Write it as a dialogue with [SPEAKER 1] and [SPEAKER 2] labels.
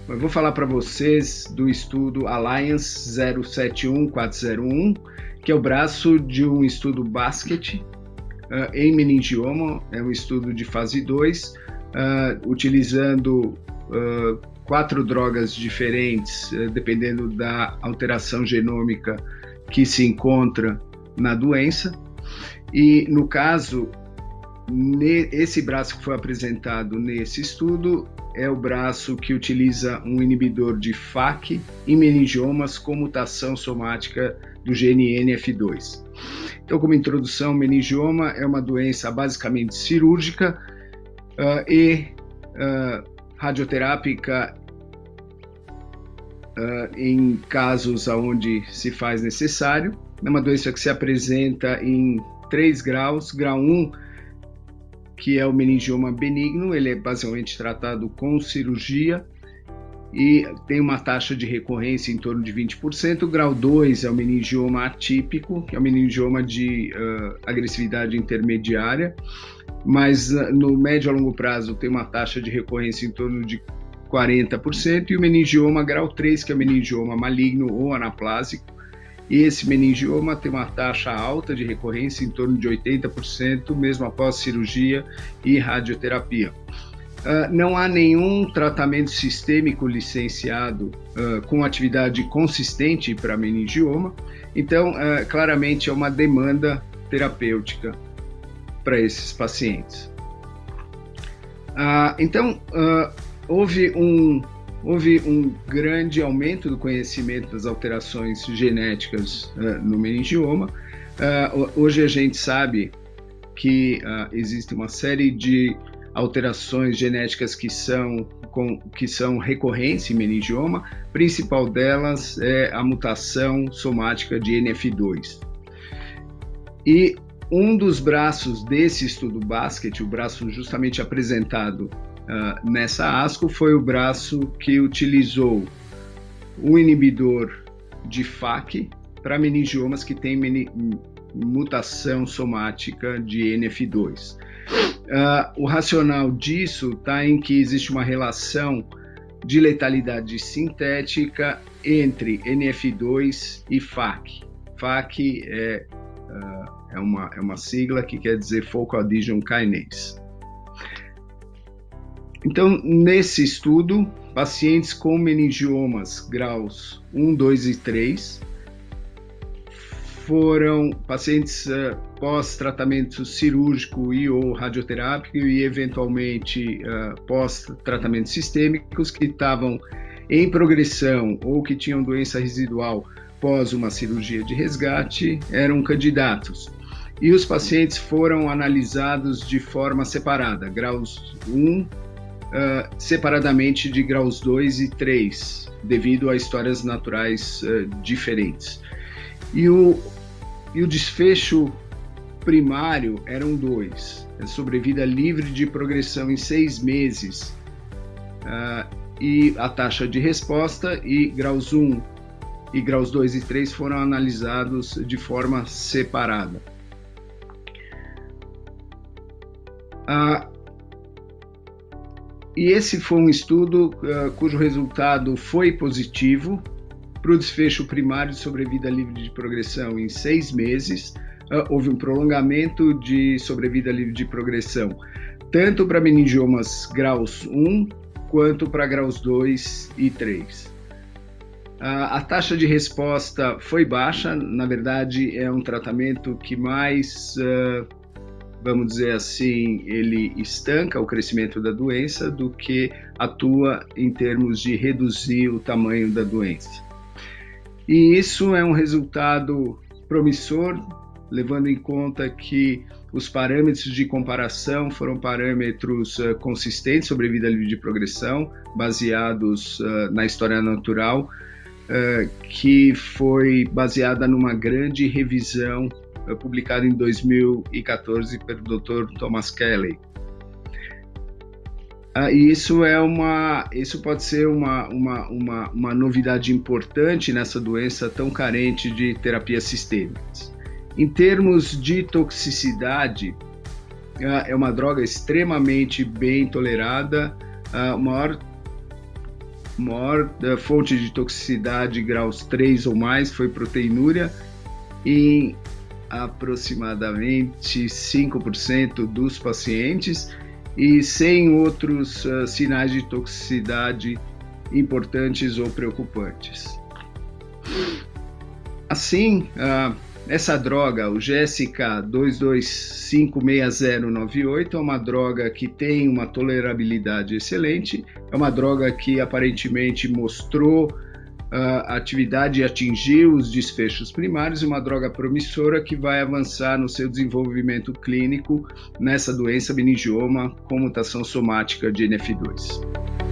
[SPEAKER 1] Eu vou falar para vocês do estudo Alliance 071401, que é o braço de um estudo basket em meningioma. É um estudo de fase 2, utilizando 4 drogas diferentes, dependendo da alteração genômica que se encontra na doença. E, no caso, esse braço que foi apresentado nesse estudo é o braço que utiliza um inibidor de FAK em meningiomas com mutação somática do gene NF2. Então, como introdução, meningioma é uma doença basicamente cirúrgica e radioterápica em casos onde se faz necessário. É uma doença que se apresenta em 3 graus. Grau 1, que é o meningioma benigno, ele é basicamente tratado com cirurgia e tem uma taxa de recorrência em torno de 20%. Grau 2 é o meningioma atípico, que é o meningioma de agressividade intermediária, mas no médio a longo prazo tem uma taxa de recorrência em torno de 40%, e o meningioma grau 3, que é o meningioma maligno ou anaplásico. E esse meningioma tem uma taxa alta de recorrência em torno de 80%, mesmo após cirurgia e radioterapia. Não há nenhum tratamento sistêmico licenciado com atividade consistente para meningioma, então claramente é uma demanda terapêutica para esses pacientes. Então, houve um grande aumento do conhecimento das alterações genéticas no meningioma. Hoje a gente sabe que existe uma série de alterações genéticas que são recorrentes em meningioma. A principal delas é a mutação somática de NF2. E um dos braços desse estudo basket, o braço justamente apresentado nessa ASCO, foi o braço que utilizou um inibidor de FAK para meningiomas que têm mutação somática de NF2. O racional disso está em que existe uma relação de letalidade sintética entre NF2 e FAK. FAK é uma sigla que quer dizer Focal Adhesion Kinase. Então, nesse estudo, pacientes com meningiomas graus 1, 2 e 3 foram pacientes pós-tratamento cirúrgico e ou radioterápico e, eventualmente, pós-tratamento sistêmicos que estavam em progressão ou que tinham doença residual pós uma cirurgia de resgate, eram candidatos. E os pacientes foram analisados de forma separada, graus 1, separadamente de graus 2 e 3, devido a histórias naturais diferentes. E o desfecho primário eram 2, sobrevida livre de progressão em 6 meses, e a taxa de resposta, e graus 1 e graus 2 e 3 foram analisados de forma separada. E esse foi um estudo cujo resultado foi positivo para o desfecho primário de sobrevida livre de progressão em 6 meses. Houve um prolongamento de sobrevida livre de progressão, tanto para meningiomas graus 1 quanto para graus 2 e 3. A taxa de resposta foi baixa, na verdade é um tratamento que mais, vamos dizer assim, ele estanca o crescimento da doença do que atua em termos de reduzir o tamanho da doença. E isso é um resultado promissor, levando em conta que os parâmetros de comparação foram parâmetros consistentes sobre vida livre de progressão, baseados na história natural, que foi baseada numa grande revisão publicada em 2014 pelo Dr. Thomas Kelly. E isso pode ser uma novidade importante nessa doença tão carente de terapias sistêmicas. Em termos de toxicidade, é uma droga extremamente bem tolerada. O maior maior fonte de toxicidade graus 3 ou mais foi proteinúria em aproximadamente 5% dos pacientes e sem outros sinais de toxicidade importantes ou preocupantes. Assim, essa droga, o GSK 2256098, é uma droga que tem uma tolerabilidade excelente, é uma droga que aparentemente mostrou atividade e atingiu os desfechos primários, uma droga promissora que vai avançar no seu desenvolvimento clínico nessa doença meningioma com mutação somática de NF2.